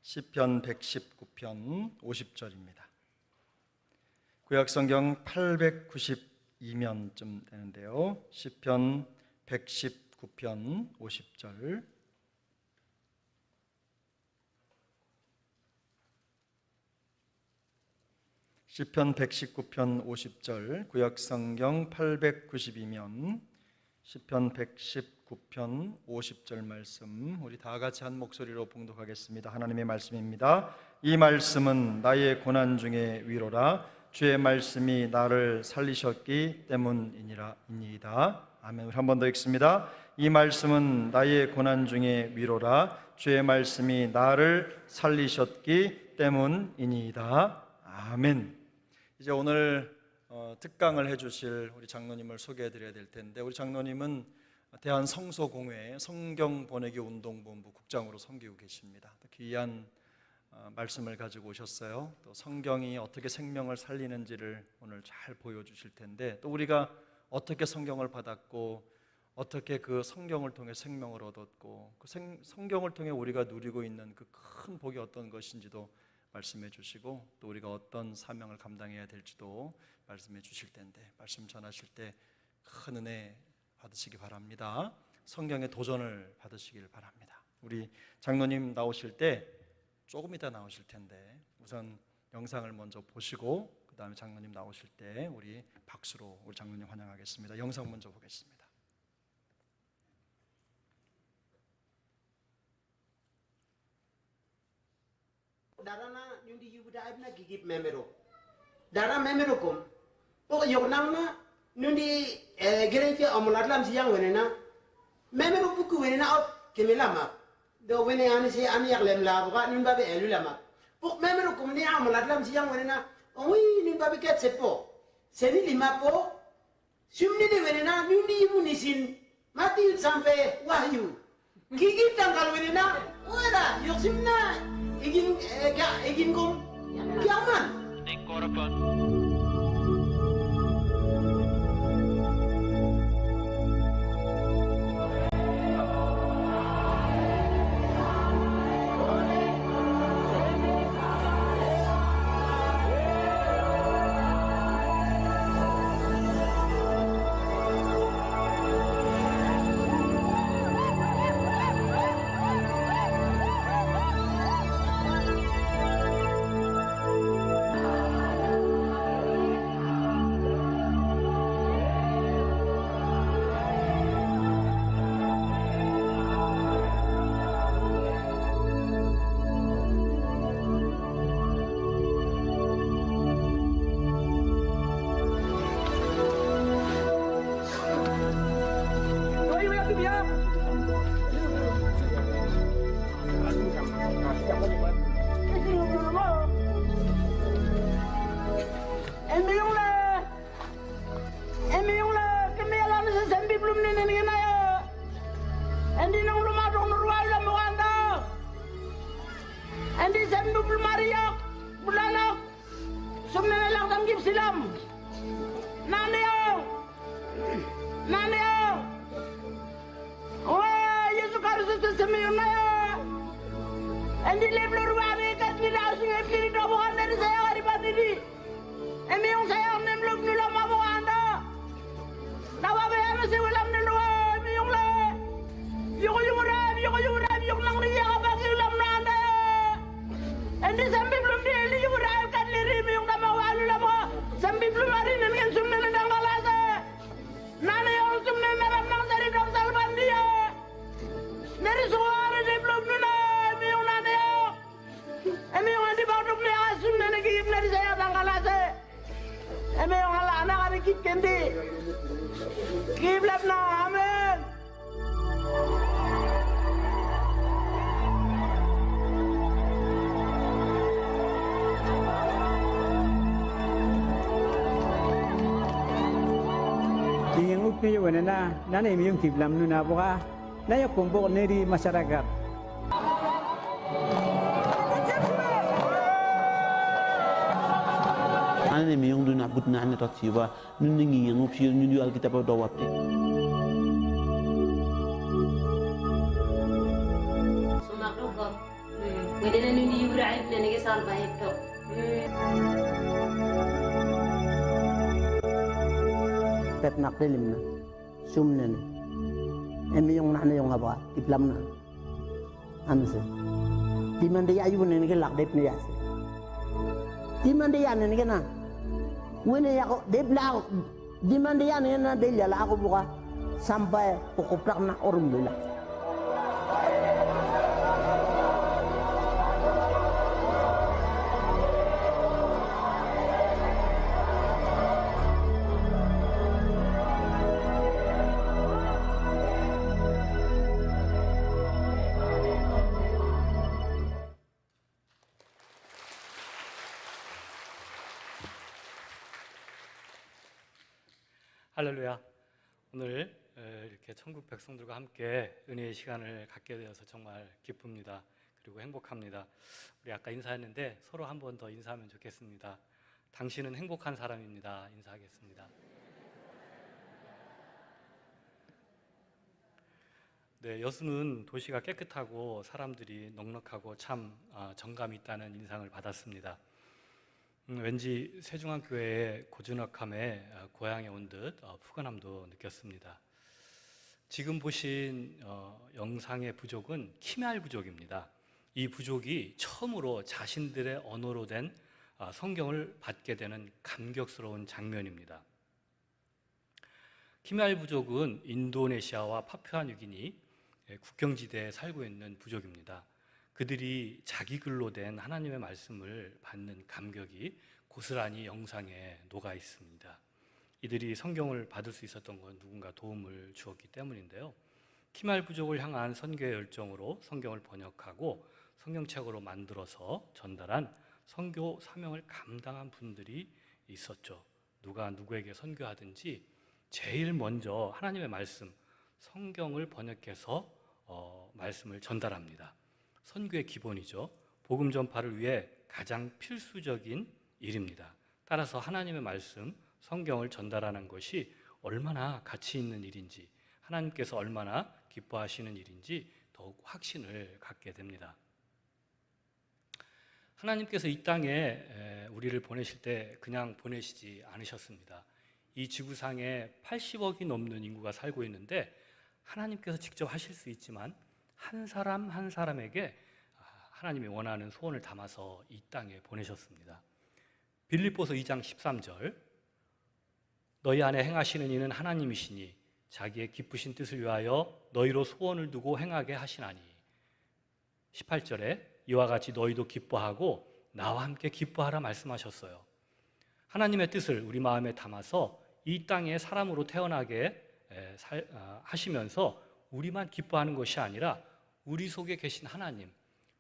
시편 119편 50절입니다. 구약성경 892면쯤 되는데요. 시편 119편 50절. 시편 119편 50절, 구약성경 892면 시편 119편 50절 말씀, 우리 다 같이 한 목소리로 봉독하겠습니다. 하나님의 말씀입니다. 이 말씀은 나의 고난 중에 위로라. 주의 말씀이 나를 살리셨기 때문이니이다. 아멘. 우리 한 번 더 읽습니다. 이 말씀은 나의 고난 중에 위로라. 주의 말씀이 나를 살리셨기 때문이니이다. 아멘. 이제 오늘 특강을 해주실 우리 장로님을 소개해드려야 될 텐데, 우리 장로님은 대한성소공회 성경번역기운동본부 국장으로 섬기고 계십니다. 귀한 말씀을 가지고 오셨어요. 또 성경이 어떻게 생명을 살리는지를 오늘 잘 보여주실 텐데, 또 우리가 어떻게 성경을 받았고 어떻게 그 성경을 통해 생명을 얻었고 그 성경을 통해 우리가 누리고 있는 그 큰 복이 어떤 것인지도 말씀해 주시고, 또 우리가 어떤 사명을 감당해야 될지도 말씀해 주실 텐데, 말씀 전하실 때 큰 은혜 받으시기 바랍니다. 성경의 도전을 받으시길 바랍니다. 우리 장로님 나오실 때 조금 이따 나오실 텐데, 우선 영상을 먼저 보시고 그 다음에 장로님 나오실 때 우리 박수로 우리 장로님 환영하겠습니다. 영상 먼저 보겠습니다. Darana nyundi yubuda abna gigip memero. Dara memero kom. O yoknangna nyundi gerenche amulatlam siyang wenena. Memero buku wenena out kemelama. Do wene ani se ani yaklem la buka nyumba be elulama. O memero kom ni amulatlam siyang wenena. Oi nyumba be ket sepo. Seni lima po. Sumni de wenena nyundi yubu nisin. Mati sampai wahyu. Gigip tanggal wenena. Ora yoksimna. Igin kong kiaman. Ngayon na nanay yung kiblam nuna buka na yung kumbok neri masyarakat. Ane mi yung duna but na ane tatsiwa nungi yang upsir nungi alkitab dawate. Sumakugap. Wedana nundi yubra aib nenege sal baik to. Pet nak delim na sum nen emi yung nana yung aba diplam na ano se di man de ayu nen ke lak dep ne ya se di man de ya nen ke na wene ya ko dep la di man de ya nen na de ya la ko buka sampai pokoprak na orum la 할렐루야. 오늘 이렇게 천국 백성들과 함께 은혜의 시간을 갖게 되어서 정말 기쁩니다. 그리고 행복합니다. 우리 아까 인사했는데 서로 한 번 더 인사하면 좋겠습니다. 당신은 행복한 사람입니다. 인사하겠습니다. 네, 여수는 도시가 깨끗하고 사람들이 넉넉하고 참 정감이 있다는 인상을 받았습니다. 왠지 세중앙교회의 고즈넉함에 고향에 온 듯 푸근함도 느꼈습니다. 지금 보신 영상의 부족은 키메알 부족입니다. 이 부족이 처음으로 자신들의 언어로 된 성경을 받게 되는 감격스러운 장면입니다. 키메알 부족은 인도네시아와 파푸아뉴기니 국경지대에 살고 있는 부족입니다. 그들이 자기 글로 된 하나님의 말씀을 받는 감격이 고스란히 영상에 녹아 있습니다. 이들이 성경을 받을 수 있었던 건 누군가 도움을 주었기 때문인데요. 키말 부족을 향한 선교의 열정으로 성경을 번역하고 성경책으로 만들어서 전달한 선교 사명을 감당한 분들이 있었죠. 누가 누구에게 선교하든지 제일 먼저 하나님의 말씀, 성경을 번역해서 말씀을 전달합니다. 선교의 기본이죠. 복음 전파를 위해 가장 필수적인 일입니다. 따라서 하나님의 말씀, 성경을 전달하는 것이 얼마나 가치 있는 일인지, 하나님께서 얼마나 기뻐하시는 일인지 더욱 확신을 갖게 됩니다. 하나님께서 이 땅에 우리를 보내실 때 그냥 보내시지 않으셨습니다. 이 지구상에 80억이 넘는 인구가 살고 있는데 하나님께서 직접 하실 수 있지만 한 사람 한 사람에게 하나님이 원하는 소원을 담아서 이 땅에 보내셨습니다. 빌립보서 2장 13절 너희 안에 행하시는 이는 하나님이시니 자기의 기쁘신 뜻을 위하여 너희로 소원을 두고 행하게 하시나니 18절에 이와 같이 너희도 기뻐하고 나와 함께 기뻐하라 말씀하셨어요. 하나님의 뜻을 우리 마음에 담아서 이 땅에 사람으로 태어나게 하시면서 우리만 기뻐하는 것이 아니라 우리 속에 계신 하나님,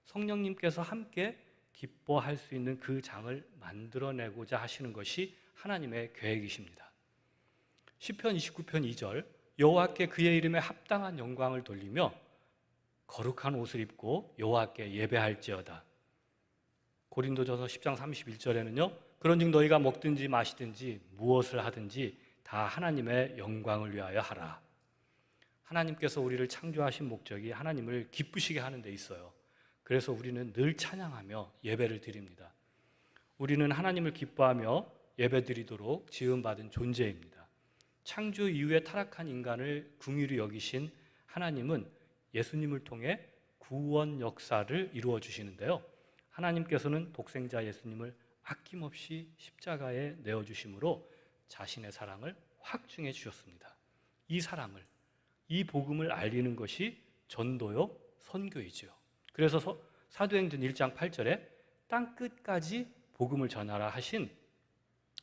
성령님께서 함께 기뻐할 수 있는 그 장을 만들어내고자 하시는 것이 하나님의 계획이십니다. 시편 29편 2절 여호와께 그의 이름에 합당한 영광을 돌리며 거룩한 옷을 입고 여호와께 예배할지어다. 고린도전서 10장 31절에는요 그런즉 너희가 먹든지 마시든지 무엇을 하든지 다 하나님의 영광을 위하여 하라. 하나님께서 우리를 창조하신 목적이 하나님을 기쁘시게 하는 데 있어요. 그래서 우리는 늘 찬양하며 예배를 드립니다. 우리는 하나님을 기뻐하며 예배드리도록 지음받은 존재입니다. 창조 이후에 타락한 인간을 긍휼히 여기신 하나님은 예수님을 통해 구원 역사를 이루어 주시는데요. 하나님께서는 독생자 예수님을 아낌없이 십자가에 내어주심으로 자신의 사랑을 확증해 주셨습니다. 이 사랑을, 이 복음을 알리는 것이 전도요, 선교이지요. 그래서 사도행전 1장 8절에 땅끝까지 복음을 전하라 하신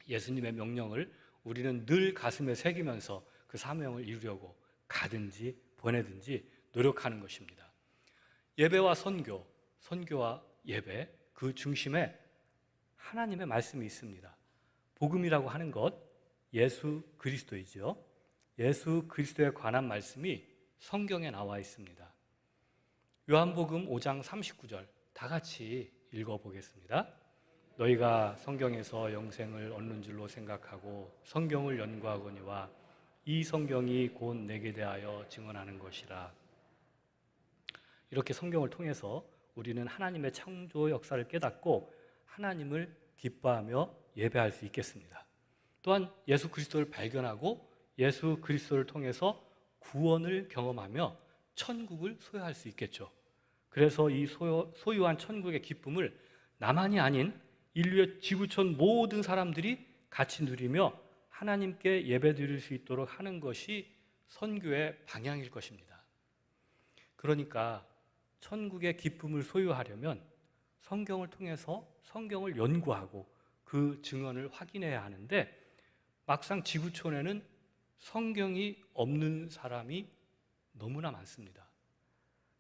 예수님의 명령을 우리는 늘 가슴에 새기면서 그 사명을 이루려고 가든지 보내든지 노력하는 것입니다. 예배와 선교, 선교와 예배, 그 중심에 하나님의 말씀이 있습니다. 복음이라고 하는 것, 예수 그리스도이죠. 예수 그리스도에 관한 말씀이 성경에 나와 있습니다. 요한복음 5장 39절 다 같이 읽어보겠습니다. 너희가 성경에서 영생을 얻는 줄로 생각하고 성경을 연구하거니와 이 성경이 곧 내게 대하여 증언하는 것이라. 이렇게 성경을 통해서 우리는 하나님의 창조 역사를 깨닫고 하나님을 기뻐하며 예배할 수 있겠습니다. 또한 예수 그리스도를 발견하고 예수 그리스도를 통해서 구원을 경험하며 천국을 소유할 수 있겠죠. 그래서 이 소유한 천국의 기쁨을 나만이 아닌 인류의 지구촌 모든 사람들이 같이 누리며 하나님께 예배드릴 수 있도록 하는 것이 선교의 방향일 것입니다. 그러니까 천국의 기쁨을 소유하려면 성경을 통해서 성경을 연구하고 그 증언을 확인해야 하는데 막상 지구촌에는 성경이 없는 사람이 너무나 많습니다.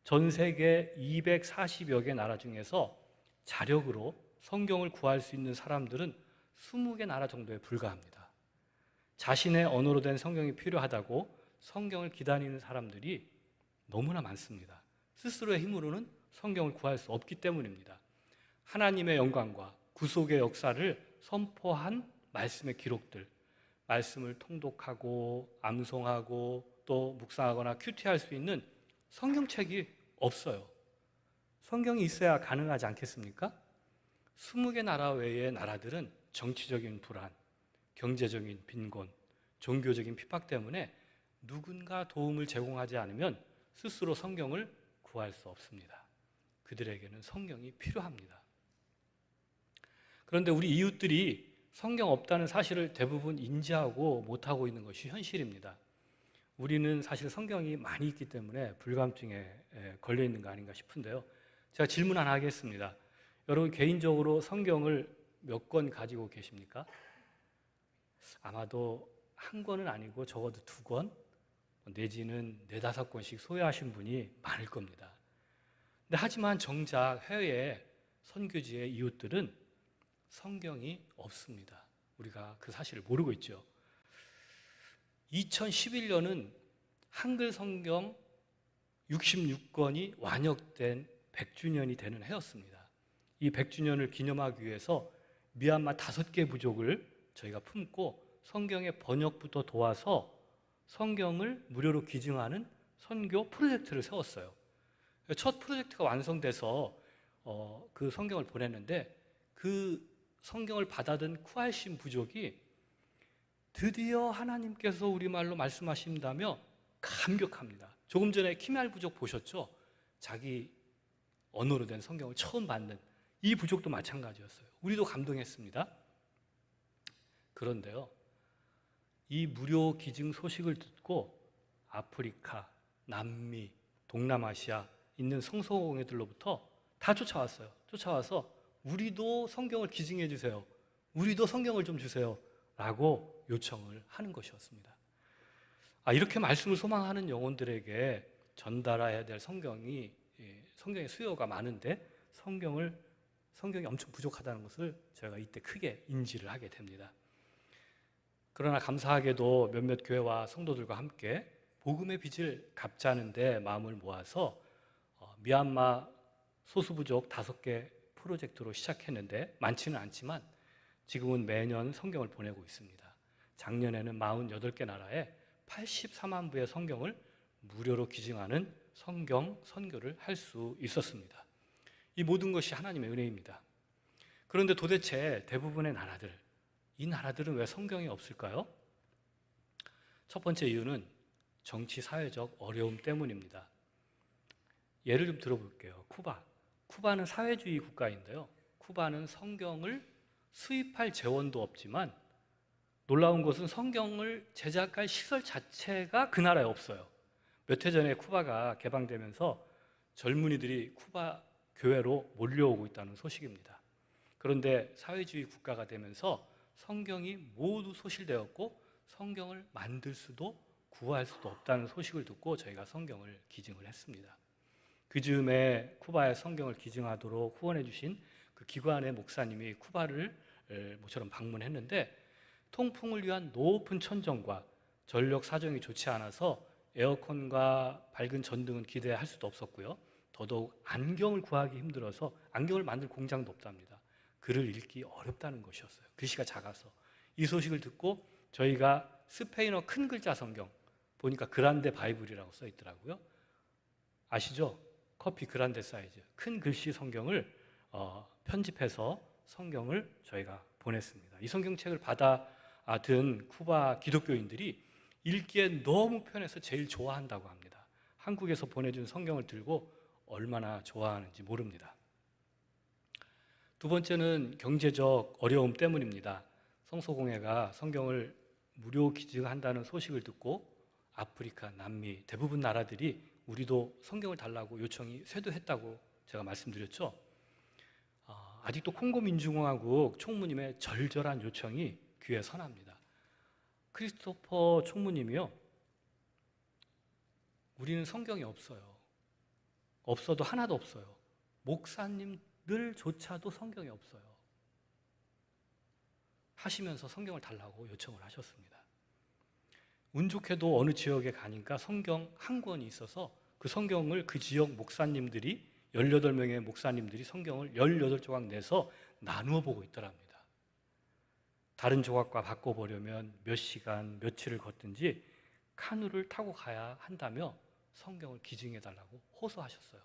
전 세계 240여 개 나라 중에서 자력으로 성경을 구할 수 있는 사람들은 20개 나라 정도에 불과합니다. 자신의 언어로 된 성경이 필요하다고 성경을 기다리는 사람들이 너무나 많습니다. 스스로의 힘으로는 성경을 구할 수 없기 때문입니다. 하나님의 영광과 구속의 역사를 선포한 말씀의 기록들, 말씀을 통독하고 암송하고 또 묵상하거나 큐티할 수 있는 성경책이 없어요. 성경이 있어야 가능하지 않겠습니까? 20개 나라 외의 나라들은 정치적인 불안, 경제적인 빈곤, 종교적인 핍박 때문에 누군가 도움을 제공하지 않으면 스스로 성경을 구할 수 없습니다. 그들에게는 성경이 필요합니다. 그런데 우리 이웃들이 성경 없다는 사실을 대부분 인지하고 못하고 있는 것이 현실입니다. 우리는 사실 성경이 많이 있기 때문에 불감증에 걸려 있는 거 아닌가 싶은데요. 제가 질문 하나 하겠습니다. 여러분 개인적으로 성경을 몇 권 가지고 계십니까? 아마도 한 권은 아니고 적어도 2권 내지는 4, 5권씩 소유하신 분이 많을 겁니다. 근데 하지만 정작 해외 선교지의 이웃들은 성경이 없습니다. 우리가 그 사실을 모르고 있죠. 2011년은 한글 성경 66권이 완역된 100주년이 되는 해였습니다. 이 100주년을 기념하기 위해서 미얀마 5개 부족을 저희가 품고 성경의 번역부터 도와서 성경을 무료로 기증하는 선교 프로젝트를 세웠어요. 첫 프로젝트가 완성돼서 그 성경을 보냈는데 그 성경을 받아든 쿠알신 부족이 드디어 하나님께서 우리말로 말씀하신다며 감격합니다. 조금 전에 키미알 부족 보셨죠? 자기 언어로 된 성경을 처음 받는 이 부족도 마찬가지였어요. 우리도 감동했습니다. 그런데요, 이 무료 기증 소식을 듣고 아프리카, 남미, 동남아시아 있는 성소공회들로부터 다 쫓아왔어요. 쫓아와서 우리도 성경을 기증해 주세요. 우리도 성경을 좀 주세요. 라고 요청을 하는 것이었습니다. 이렇게 말씀을 소망하는 영혼들에게 전달해야 될 성경의 수요가 많은데 성경이 엄청 부족하다는 것을 저희가 이때 크게 인지를 하게 됩니다. 그러나 감사하게도 몇몇 교회와 성도들과 함께 복음의 빚을 갚자는 데 마음을 모아서 미얀마 소수부족 5개 프로젝트로 시작했는데 많지는 않지만 지금은 매년 성경을 보내고 있습니다. 작년에는 48개 나라에 84만 부의 성경을 무료로 기증하는 성경 선교를 할 수 있었습니다. 이 모든 것이 하나님의 은혜입니다. 그런데 도대체 대부분의 나라들, 이 나라들은 왜 성경이 없을까요? 첫 번째 이유는 정치 사회적 어려움 때문입니다. 예를 좀 들어볼게요. 쿠바는 사회주의 국가인데요. 쿠바는 성경을 수입할 재원도 없지만 놀라운 것은 성경을 제작할 시설 자체가 그 나라에 없어요. 몇 해 전에 쿠바가 개방되면서 젊은이들이 쿠바 교회로 몰려오고 있다는 소식입니다. 그런데 사회주의 국가가 되면서 성경이 모두 소실되었고 성경을 만들 수도 구할 수도 없다는 소식을 듣고 저희가 성경을 기증을 했습니다. 그 즈음에 쿠바에 성경을 기증하도록 후원해 주신 그 기관의 목사님이 쿠바를 모처럼 방문했는데 통풍을 위한 높은 천정과 전력 사정이 좋지 않아서 에어컨과 밝은 전등은 기대할 수도 없었고요. 더더욱 안경을 구하기 힘들어서 안경을 만들 공장도 없답니다. 글을 읽기 어렵다는 것이었어요. 글씨가 작아서. 이 소식을 듣고 저희가 스페인어 큰 글자 성경 보니까 그란데 바이블이라고 써 있더라고요. 아시죠? 커피 그란데 사이즈 큰 글씨 성경을 편집해서 성경을 저희가 보냈습니다. 이 성경책을 받아든 쿠바 기독교인들이 읽기에 너무 편해서 제일 좋아한다고 합니다. 한국에서 보내준 성경을 들고 얼마나 좋아하는지 모릅니다. 두 번째는 경제적 어려움 때문입니다. 성소공회가 성경을 무료 기증한다는 소식을 듣고 아프리카, 남미 대부분 나라들이 우리도 성경을 달라고 요청이 쇄도했다고 제가 말씀드렸죠. 아직도 콩고 민주공화국 총무님의 절절한 요청이 귀에 선합니다. 크리스토퍼 총무님이요, 우리는 성경이 없어요. 없어도 하나도 없어요. 목사님들조차도 성경이 없어요. 하시면서 성경을 달라고 요청을 하셨습니다. 운 좋게도 어느 지역에 가니까 성경 한 권이 있어서 그 성경을 그 지역 목사님들이 18명의 목사님들이 성경을 18조각 내서 나누어 보고 있더랍니다. 다른 조각과 바꿔보려면 몇 시간, 며칠을 걷든지 카누를 타고 가야 한다며 성경을 기증해달라고 호소하셨어요.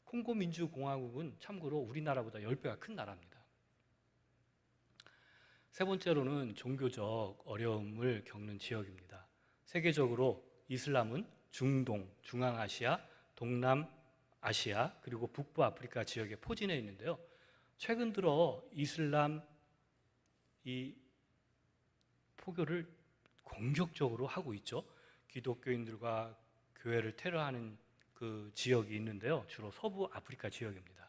콩고 민주공화국은 참고로 우리나라보다 10배가 큰 나라입니다. 세 번째로는 종교적 어려움을 겪는 지역입니다. 세계적으로 이슬람은 중동, 중앙아시아, 동남아시아 그리고 북부 아프리카 지역에 포진해 있는데요. 최근 들어 이슬람 이 포교를 공격적으로 하고 있죠. 기독교인들과 교회를 테러하는 그 지역이 있는데요. 주로 서부 아프리카 지역입니다.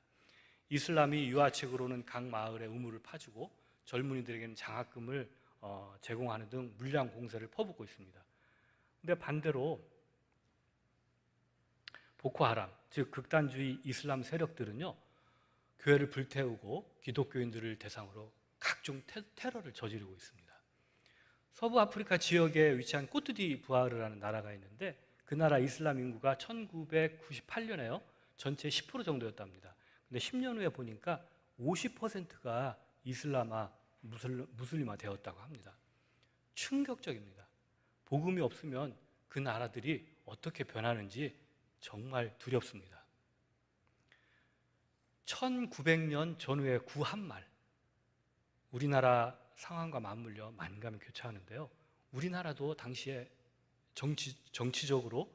이슬람이 유아책으로는 각 마을에 우물을 파주고 젊은이들에게는 장학금을 제공하는 등 물량 공세를 퍼붓고 있습니다. 근데 반대로 보코하람, 즉 극단주의 이슬람 세력들은요, 교회를 불태우고 기독교인들을 대상으로 각종 테러를 저지르고 있습니다. 서부 아프리카 지역에 위치한 코트디부아르라는 나라가 있는데 그 나라 이슬람 인구가 1998년에요 전체 10% 정도였답니다. 근데 10년 후에 보니까 50%가 이슬람화, 무슬림화 되었다고 합니다. 충격적입니다. 복음이 없으면 그 나라들이 어떻게 변하는지 정말 두렵습니다. 1900년 전후의 구한말, 우리나라 상황과 맞물려 만감이 교차하는데요. 우리나라도 당시에 정치적으로,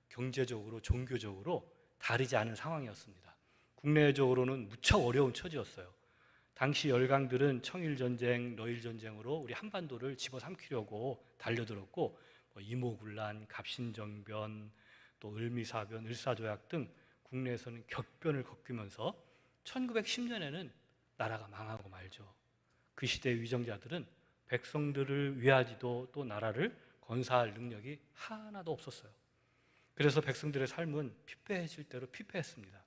경제적으로, 종교적으로 다르지 않은 상황이었습니다. 국내적으로는 무척 어려운 처지였어요. 당시 열강들은 청일전쟁, 러일전쟁으로 우리 한반도를 집어삼키려고 달려들었고 이모군란, 갑신정변, 또 을미사변, 을사조약 등 국내에서는 격변을 겪으면서 1910년에는 나라가 망하고 말죠. 그 시대의 위정자들은 백성들을 위하지도 또 나라를 건사할 능력이 하나도 없었어요. 그래서 백성들의 삶은 피폐해질 대로 피폐했습니다.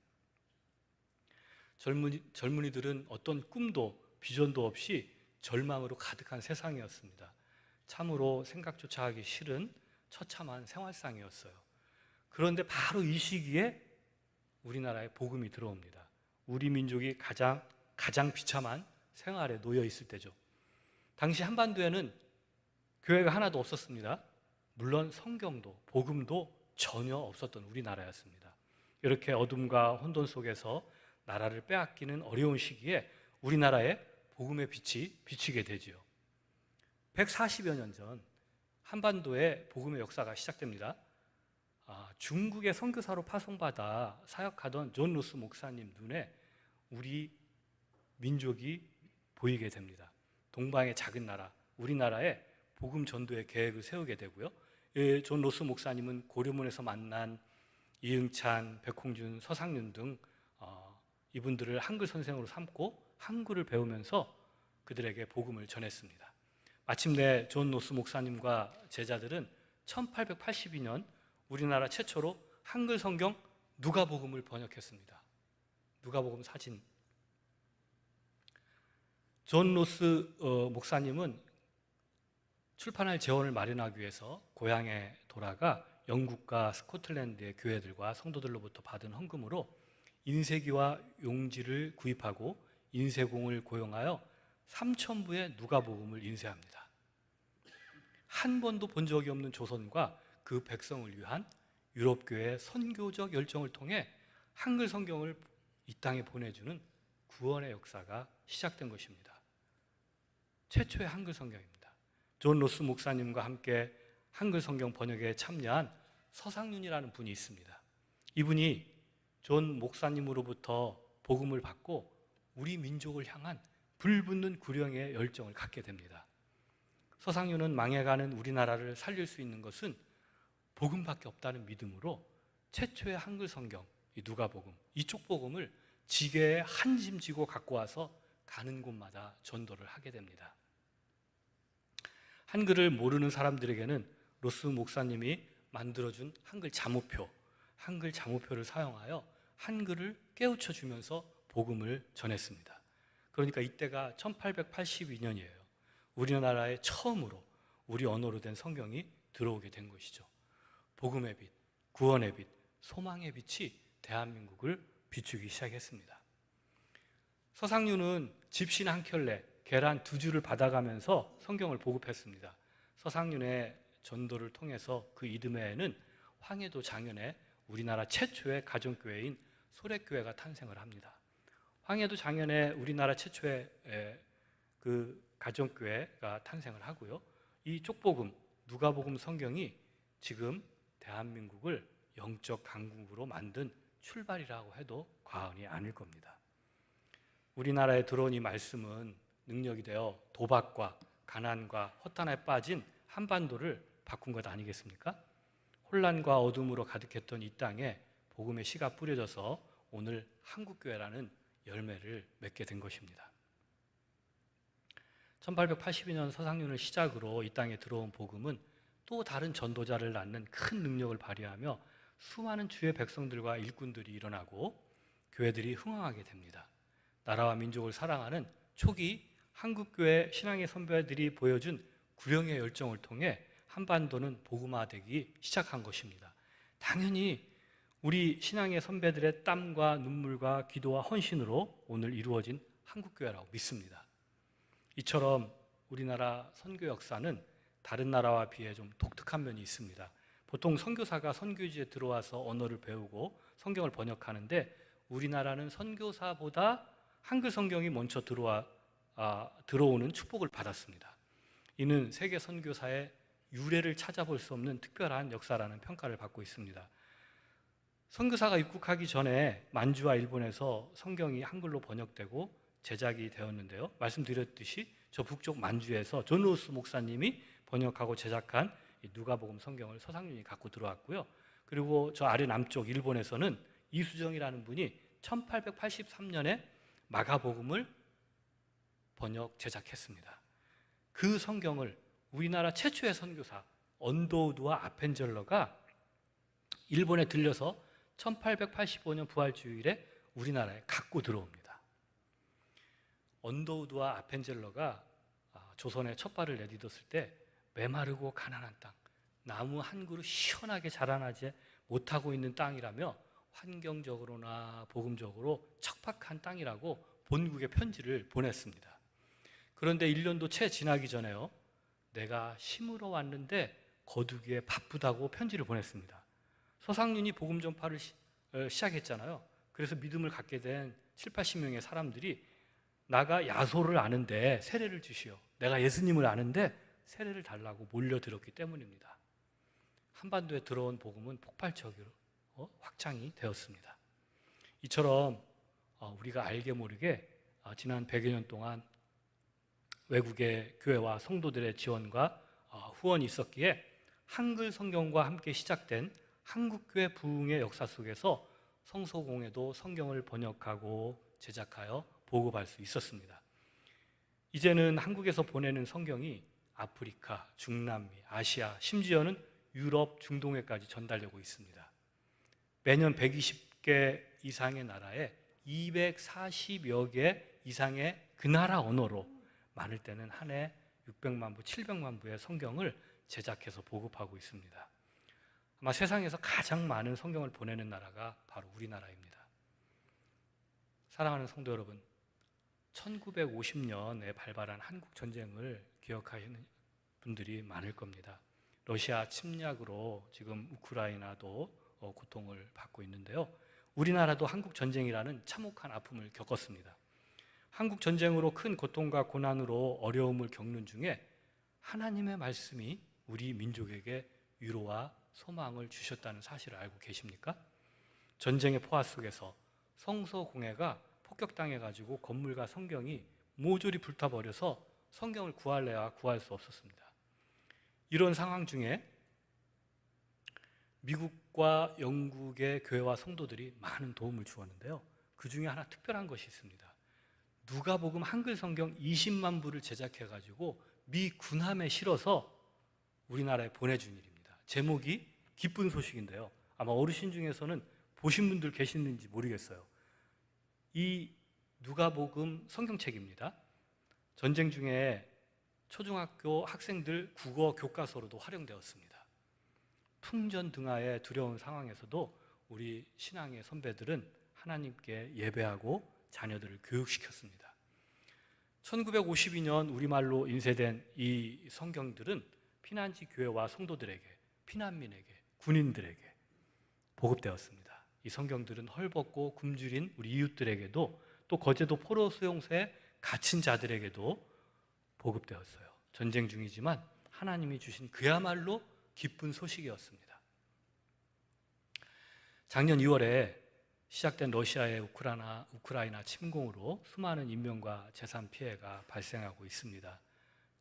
젊은이들은 어떤 꿈도 비전도 없이 절망으로 가득한 세상이었습니다. 참으로 생각조차 하기 싫은 처참한 생활상이었어요. 그런데 바로 이 시기에 우리나라에 복음이 들어옵니다. 우리 민족이 가장 비참한 생활에 놓여 있을 때죠. 당시 한반도에는 교회가 하나도 없었습니다. 물론 성경도 복음도 전혀 없었던 우리나라였습니다. 이렇게 어둠과 혼돈 속에서 나라를 빼앗기는 어려운 시기에 우리나라에 복음의 빛이 비치게 되지요. 140여 년 전 한반도에 복음의 역사가 시작됩니다. 중국의 선교사로 파송받아 사역하던 존 로스 목사님 눈에 우리 민족이 보이게 됩니다. 동방의 작은 나라 우리나라에 복음 전도의 계획을 세우게 되고요. 존 로스 목사님은 고려문에서 만난 이응찬, 백홍준, 서상윤 등 이분들을 한글 선생으로 삼고 한글을 배우면서 그들에게 복음을 전했습니다. 마침내 존 로스 목사님과 제자들은 1882년 우리나라 최초로 한글 성경 누가복음을 번역했습니다. 누가복음 사진. 존 로스 목사님은 출판할 재원을 마련하기 위해서 고향에 돌아가 영국과 스코틀랜드의 교회들과 성도들로부터 받은 헌금으로 인쇄기와 용지를 구입하고 인쇄공을 고용하여 3,000부의 누가복음을 인쇄합니다. 한 번도 본 적이 없는 조선과 그 백성을 위한 유럽교회의 선교적 열정을 통해 한글 성경을 이 땅에 보내주는 구원의 역사가 시작된 것입니다. 최초의 한글 성경입니다. 존 로스 목사님과 함께 한글 성경 번역에 참여한 서상윤이라는 분이 있습니다. 이분이 존 목사님으로부터 복음을 받고 우리 민족을 향한 불붙는 구령의 열정을 갖게 됩니다. 서상윤은 망해가는 우리나라를 살릴 수 있는 것은 복음밖에 없다는 믿음으로 최초의 한글 성경, 이 누가복음, 이쪽 복음을 지게에 한 짐 지고 갖고 와서 가는 곳마다 전도를 하게 됩니다. 한글을 모르는 사람들에게는 로스 목사님이 만들어준 한글 자모표를 사용하여 한글을 깨우쳐 주면서 복음을 전했습니다. 그러니까 이때가 1882년이에요. 우리나라에 처음으로 우리 언어로 된 성경이 들어오게 된 것이죠. 복음의 빛, 구원의 빛, 소망의 빛이 대한민국을 비추기 시작했습니다. 서상윤은 집신 한 켤레, 계란 2주를 받아가면서 성경을 보급했습니다. 서상윤의 전도를 통해서 그 이듬해에는 황해도 장현에 우리나라 최초의 가정교회인 소래교회가 탄생을 합니다. 황해도 장현에 우리나라 최초의 그 가정교회가 탄생을 하고요. 이 쪽복음, 누가복음 성경이 지금 대한민국을 영적 강국으로 만든 출발이라고 해도 과언이 아닐 겁니다. 우리나라에 들어온 이 말씀은 능력이 되어 도박과 가난과 허탄에 빠진 한반도를 바꾼 것 아니겠습니까? 혼란과 어둠으로 가득했던 이 땅에 복음의 씨가 뿌려져서 오늘 한국교회라는 열매를 맺게 된 것입니다. 1882년 서상윤을 시작으로 이 땅에 들어온 복음은 또 다른 전도자를 낳는 큰 능력을 발휘하며 수많은 주의 백성들과 일꾼들이 일어나고 교회들이 흥황하게 됩니다. 나라와 민족을 사랑하는 초기 한국교회 신앙의 선배들이 보여준 구령의 열정을 통해 한반도는 복음화되기 시작한 것입니다. 당연히 우리 신앙의 선배들의 땀과 눈물과 기도와 헌신으로 오늘 이루어진 한국교회라고 믿습니다. 이처럼 우리나라 선교 역사는 다른 나라와 비해 좀 독특한 면이 있습니다. 보통 선교사가 선교지에 들어와서 언어를 배우고 성경을 번역하는데 우리나라는 선교사보다 한글 성경이 먼저 들어오는 축복을 받았습니다. 이는 세계 선교사의 유래를 찾아볼 수 없는 특별한 역사라는 평가를 받고 있습니다. 선교사가 입국하기 전에 만주와 일본에서 성경이 한글로 번역되고 제작이 되었는데요. 말씀드렸듯이 저 북쪽 만주에서 존 로스 목사님이 번역하고 제작한 누가복음 성경을 서상윤이 갖고 들어왔고요. 그리고 저 아래 남쪽 일본에서는 이수정이라는 분이 1883년에 마가복음을 번역 제작했습니다. 그 성경을 우리나라 최초의 선교사 언더우드와 아펜젤러가 일본에 들려서 1885년 부활주일에 우리나라에 갖고 들어옵니다. 언더우드와 아펜젤러가 조선에 첫 발을 내딛었을 때 메마르고 가난한 땅, 나무 한 그루 시원하게 자라나지 못하고 있는 땅이라며 환경적으로나 복음적으로 척박한 땅이라고 본국에 편지를 보냈습니다. 그런데 1년도 채 지나기 전에요, 내가 심으러 왔는데 거두기에 바쁘다고 편지를 보냈습니다. 서상윤이 복음 전파를 시작했잖아요. 그래서 믿음을 갖게 된 7, 80명의 사람들이 나가 야소를 아는데 세례를 주시오, 내가 예수님을 아는데 세례를 달라고 몰려들었기 때문입니다. 한반도에 들어온 복음은 폭발적으로 확장이 되었습니다. 이처럼 우리가 알게 모르게 지난 100여 년 동안 외국의 교회와 성도들의 지원과 후원이 있었기에 한글 성경과 함께 시작된 한국교회 부흥의 역사 속에서 성소공회도 성경을 번역하고 제작하여 보급할 수 있었습니다. 이제는 한국에서 보내는 성경이 아프리카, 중남미, 아시아, 심지어는 유럽, 중동에까지 전달되고 있습니다. 매년 120개 이상의 나라에 240여 개 이상의 그 나라 언어로 많을 때는 한 해 600만 부, 700만 부의 성경을 제작해서 보급하고 있습니다. 아마 세상에서 가장 많은 성경을 보내는 나라가 바로 우리나라입니다. 사랑하는 성도 여러분, 1950년에 발발한 한국 전쟁을 기억하시는 분들이 많을 겁니다. 러시아 침략으로 지금 우크라이나도 고통을 받고 있는데요. 우리나라도 한국 전쟁이라는 참혹한 아픔을 겪었습니다. 한국 전쟁으로 큰 고통과 고난으로 어려움을 겪는 중에 하나님의 말씀이 우리 민족에게 위로와 소망을 주셨다는 사실을 알고 계십니까? 전쟁의 포화 속에서 성서 공회가 폭격당해가지고 건물과 성경이 모조리 불타버려서 성경을 구할래야 구할 수 없었습니다. 이런 상황 중에 미국과 영국의 교회와 성도들이 많은 도움을 주었는데요. 그 중에 하나 특별한 것이 있습니다. 누가복음 한글 성경 20만 부를 제작해가지고 미 군함에 실어서 우리나라에 보내준 일입니다. 제목이 기쁜 소식인데요. 아마 어르신 중에서는 보신 분들 계시는지 모르겠어요. 이 누가복음 성경책입니다. 전쟁 중에 초중학교 학생들 국어 교과서로도 활용되었습니다. 풍전등화의 두려운 상황에서도 우리 신앙의 선배들은 하나님께 예배하고 자녀들을 교육시켰습니다. 1952년 우리말로 인쇄된 이 성경들은 피난지 교회와 성도들에게, 피난민에게, 군인들에게 보급되었습니다. 이 성경들은 헐벗고 굶주린 우리 이웃들에게도, 또 거제도 포로 수용소에 갇힌 자들에게도 보급되었어요. 전쟁 중이지만 하나님이 주신 그야말로 기쁜 소식이었습니다. 작년 2월에 시작된 러시아의 우크라이나 침공으로 수많은 인명과 재산 피해가 발생하고 있습니다.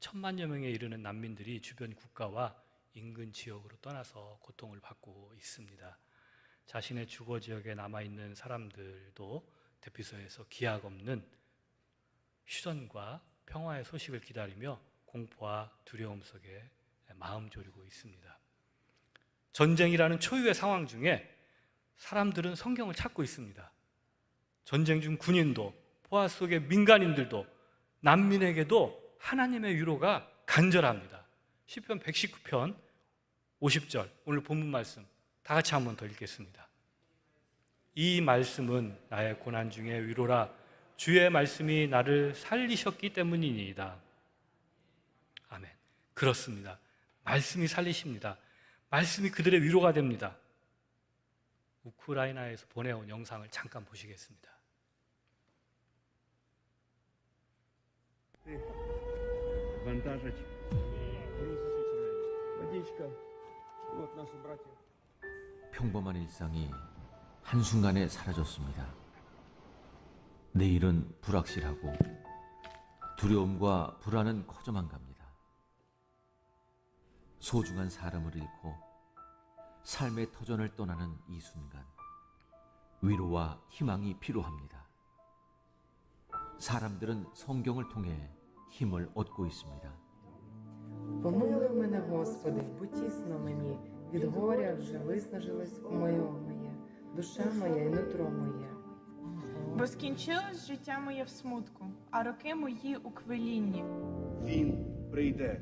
1,000만여 명에 이르는 난민들이 주변 국가와 인근 지역으로 떠나서 고통을 받고 있습니다. 자신의 주거 지역에 남아있는 사람들도 대피소에서 기약 없는 휴전과 평화의 소식을 기다리며 공포와 두려움 속에 마음 졸이고 있습니다. 전쟁이라는 초유의 상황 중에 사람들은 성경을 찾고 있습니다. 전쟁 중 군인도, 포화 속의 민간인들도, 난민에게도 하나님의 위로가 간절합니다. 시편 119편 50절, 오늘 본문 말씀 다 같이 한 번 더 읽겠습니다. 이 말씀은 나의 고난 중에 위로라. 주의 말씀이 나를 살리셨기 때문이니이다. 아멘. 그렇습니다. 말씀이 살리십니다. 말씀이 그들의 위로가 됩니다. 우크라이나에서 보내온 영상을 잠깐 보시겠습니다. 평범한 일상이 한순간에 사라졌습니다. 내일은 불확실하고 두려움과 불안은 커져만 갑니다. 소중한 사람을 잃고 삶의 터전을 떠나는 이 순간, 위로와 희망이 필요합니다. 사람들은 성경을 통해 힘을 얻고 있습니다. Помилуй мене, Господи, бо тісно мені, від горя вже виснажилось моє, душа моя і нутро моє. Бо скінчилось життя моє в смутку, а роки мої у квилінні. Він прийде.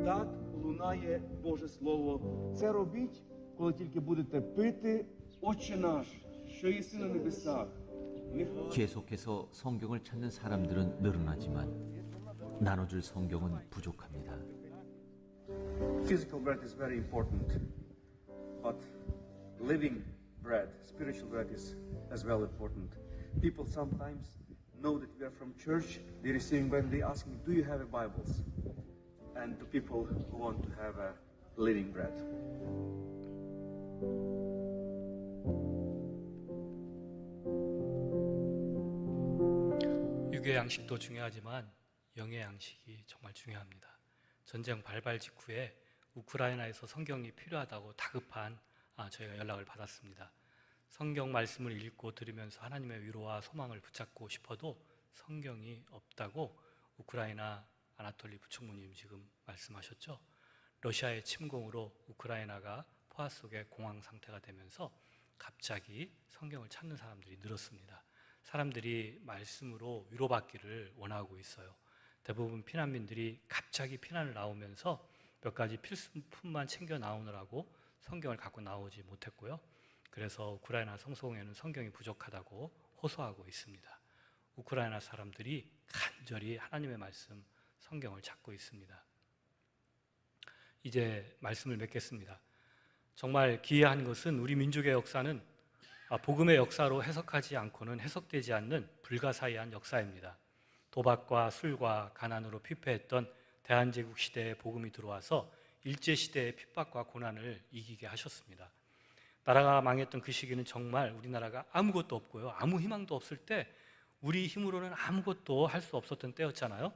Так лунає Боже Слово. Це робіть, коли тільки будете пити, Отче наш, що єси на небесах. 계속해서 성경을 찾는 사람들은 늘어나지만 나눠줄 성경은 부족합니다. Physical bread is very important, but living bread, spiritual bread is as well important. People sometimes know that we are from church, they receiving bread, they asking, do you have a Bibles? And the people who want to have a living bread. 육의 양식도 중요하지만 영의 양식이 정말 중요합니다. 전쟁 발발 직후에 우크라이나에서 성경이 필요하다고 다급한 저희가 연락을 받았습니다. 성경 말씀을 읽고 들으면서 하나님의 위로와 소망을 붙잡고 싶어도 성경이 없다고 우크라이나 아나톨리 부총무님 지금 말씀하셨죠. 러시아의 침공으로 우크라이나가 포화 속의 공황 상태가 되면서 갑자기 성경을 찾는 사람들이 늘었습니다. 사람들이 말씀으로 위로받기를 원하고 있어요. 대부분 피난민들이 갑자기 피난을 나오면서 몇 가지 필수품만 챙겨 나오느라고 성경을 갖고 나오지 못했고요. 그래서 우크라이나 성소공회는 성경이 부족하다고 호소하고 있습니다. 우크라이나 사람들이 간절히 하나님의 말씀, 성경을 찾고 있습니다. 이제 말씀을 맺겠습니다. 정말 기이한 것은 우리 민족의 역사는 복음의 역사로 해석하지 않고는 해석되지 않는 불가사의한 역사입니다. 도박과 술과 가난으로 피폐했던 대한제국 시대에 복음이 들어와서 일제시대의 핍박과 고난을 이기게 하셨습니다. 나라가 망했던 그 시기는 정말 우리나라가 아무것도 없고요, 아무 희망도 없을 때 우리 힘으로는 아무것도 할 수 없었던 때였잖아요.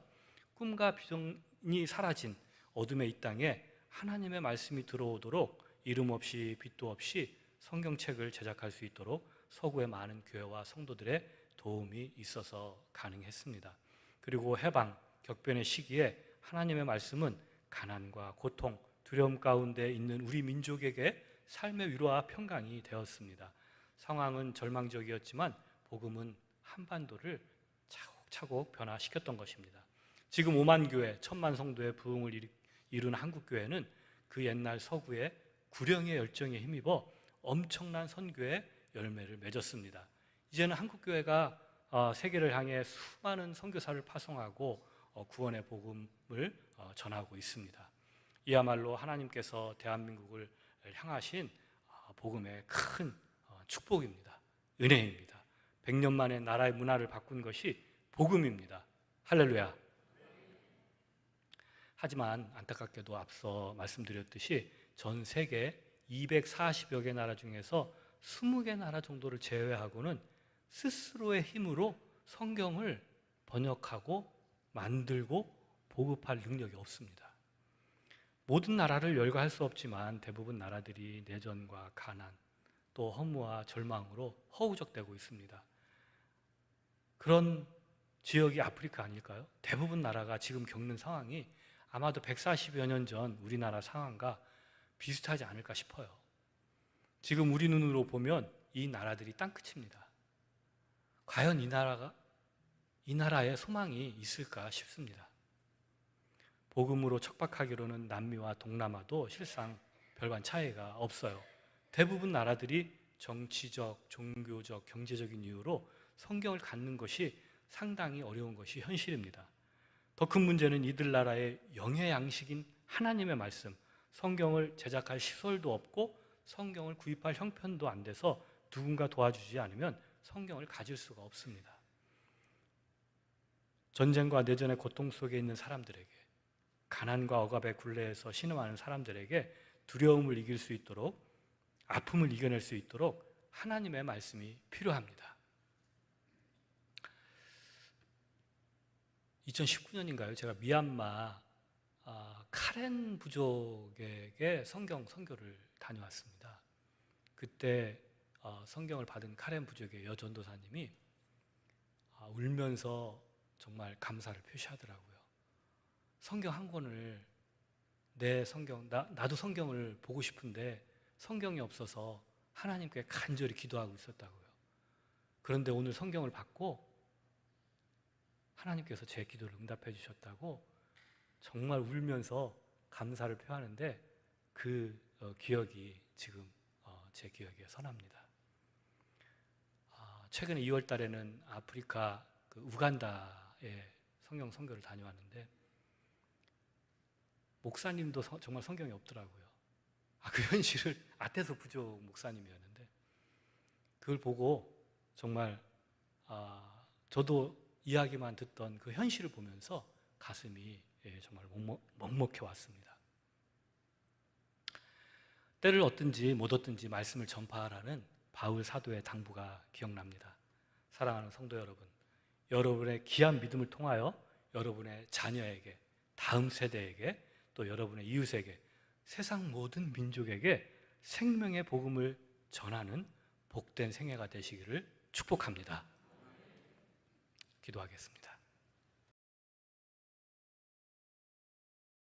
꿈과 비전이 사라진 어둠의 이 땅에 하나님의 말씀이 들어오도록 이름 없이 빛도 없이 성경책을 제작할 수 있도록 서구의 많은 교회와 성도들의 도움이 있어서 가능했습니다. 그리고 해방, 격변의 시기에 하나님의 말씀은 가난과 고통, 두려움 가운데 있는 우리 민족에게 삶의 위로와 평강이 되었습니다. 상황은 절망적이었지만 복음은 한반도를 차곡차곡 변화시켰던 것입니다. 지금 5만 교회, 1000만 성도의 부흥을 이룬 한국교회는 그 옛날 서구의 구령의 열정에 힘입어 엄청난 선교의 열매를 맺었습니다. 이제는 한국교회가 세계를 향해 수많은 선교사를 파송하고 구원의 복음을 전하고 있습니다. 이야말로 하나님께서 대한민국을 향하신 복음의 큰 축복입니다. 은혜입니다. 100년 만에 나라의 문화를 바꾼 것이 복음입니다. 할렐루야. 하지만 안타깝게도 앞서 말씀드렸듯이 전 세계 240여 개 나라 중에서 20개 나라 정도를 제외하고는 스스로의 힘으로 성경을 번역하고 만들고 보급할 능력이 없습니다. 모든 나라를 열거할 수 없지만 대부분 나라들이 내전과 가난, 또 허무와 절망으로 허우적대고 있습니다. 그런 지역이 아프리카 아닐까요? 대부분 나라가 지금 겪는 상황이 아마도 140여 년 전 우리나라 상황과 비슷하지 않을까 싶어요. 지금 우리 눈으로 보면 이 나라들이 땅끝입니다. 과연 이 나라에 소망이 있을까 싶습니다. 복음으로 척박하기로는 남미와 동남아도 실상 별반 차이가 없어요. 대부분 나라들이 정치적, 종교적, 경제적인 이유로 성경을 갖는 것이 상당히 어려운 것이 현실입니다. 더 큰 문제는 이들 나라의 영의 양식인 하나님의 말씀, 성경을 제작할 시설도 없고 성경을 구입할 형편도 안 돼서 누군가 도와주지 않으면 성경을 가질 수가 없습니다. 전쟁과 내전의 고통 속에 있는 사람들에게, 가난과 억압의 굴레에서 신음하는 사람들에게 두려움을 이길 수 있도록, 아픔을 이겨낼 수 있도록 하나님의 말씀이 필요합니다. 2019년인가요? 제가 미얀마 카렌 부족에게 성경 선교를 다녀왔습니다. 그때 성경을 받은 카렌 부족의 여전도사님이 울면서 정말 감사를 표시하더라고요. 성경 한 권을, 내 성경, 나도 성경을 보고 싶은데 성경이 없어서 하나님께 간절히 기도하고 있었다고요. 그런데 오늘 성경을 받고 하나님께서 제 기도를 응답해 주셨다고 정말 울면서 감사를 표하는데 그 기억이 지금 제 기억에 선합니다. 최근에 2월 달에는 아프리카 우간다에 성경 선교를 다녀왔는데 목사님도 정말 성경이 없더라고요. 그 현실을 아테소 부족 목사님이었는데 그걸 보고 정말 저도 이야기만 듣던 그 현실을 보면서 가슴이 정말 먹먹해 왔습니다. 때를 얻든지 못 얻든지 말씀을 전파하라는 바울 사도의 당부가 기억납니다. 사랑하는 성도 여러분, 여러분의 귀한 믿음을 통하여 여러분의 자녀에게, 다음 세대에게, 또 여러분의 이웃에게, 세상 모든 민족에게 생명의 복음을 전하는 복된 생애가 되시기를 축복합니다. 기도하겠습니다.